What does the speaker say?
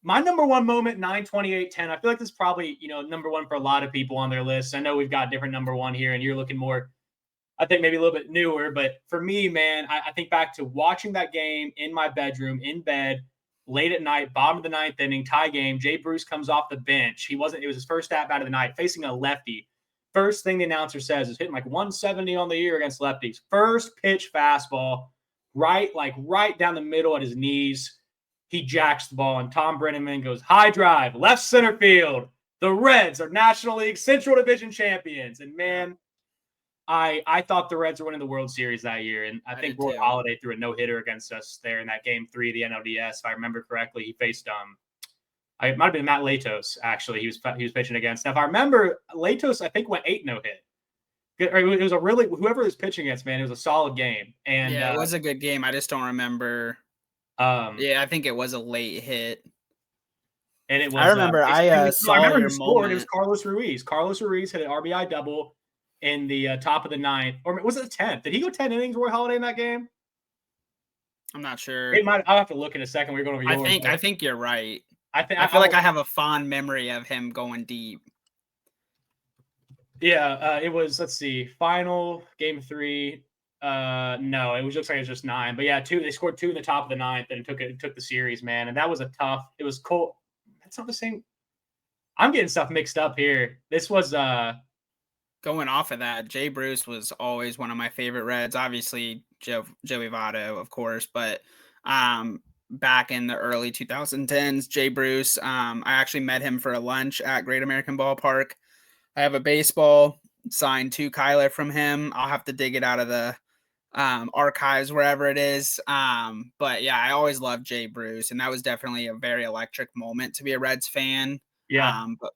My number one moment, 9/28/10. I feel like this is probably, number one for a lot of people on their list. I know we've got different number one here, and you're looking more, I think maybe a little bit newer. But for me, man, I think back to watching that game in my bedroom, in bed, late at night, bottom of the ninth inning, tie game. Jay Bruce comes off the bench. It was his first at bat of the night, facing a lefty. First thing the announcer says is hitting like 170 on the year against lefties. First pitch fastball, right down the middle at his knees. He jacks the ball, and Tom Brenneman goes high drive, left center field. The Reds are National League Central Division champions. And man, I thought the Reds were winning the World Series that year, and I think Roy Halladay threw a no-hitter against us there in that Game 3 of the NLDS. If I remember correctly, he faced it might have been Matt Latos, actually. He was pitching against. Now, if I remember, Latos, I think, went 8 no-hit. It was whoever was pitching against, man, it was a solid game. And yeah, it was a good game. I just don't remember. I think it was a late hit. And it was. I remember I saw your who scored. moment. It was Carlos Ruiz. Carlos Ruiz hit an RBI double in the top of the ninth, or was it the 10th? Did he go 10 innings, Roy Halladay, in that game? I'm not sure. I'll have to look in a second. We're going over yours. I think you're right. I feel like I have a fond memory of him going deep. Yeah, it was. Let's see, final Game 3. No, it looks like it was just 9. But yeah, 2. They scored 2 in the top of the ninth, and it took the series, man. And that was it was cool. That's not the same. I'm getting stuff mixed up here. This was going off of that. Jay Bruce was always one of my favorite Reds. Obviously, Joey Votto, of course, but back in the early 2010s, Jay Bruce. I actually met him for a lunch at Great American Ballpark. I have a baseball signed to Kyler from him. I'll have to dig it out of the archives, wherever it is. But yeah, I always loved Jay Bruce, and that was definitely a very electric moment to be a Reds fan. Yeah. But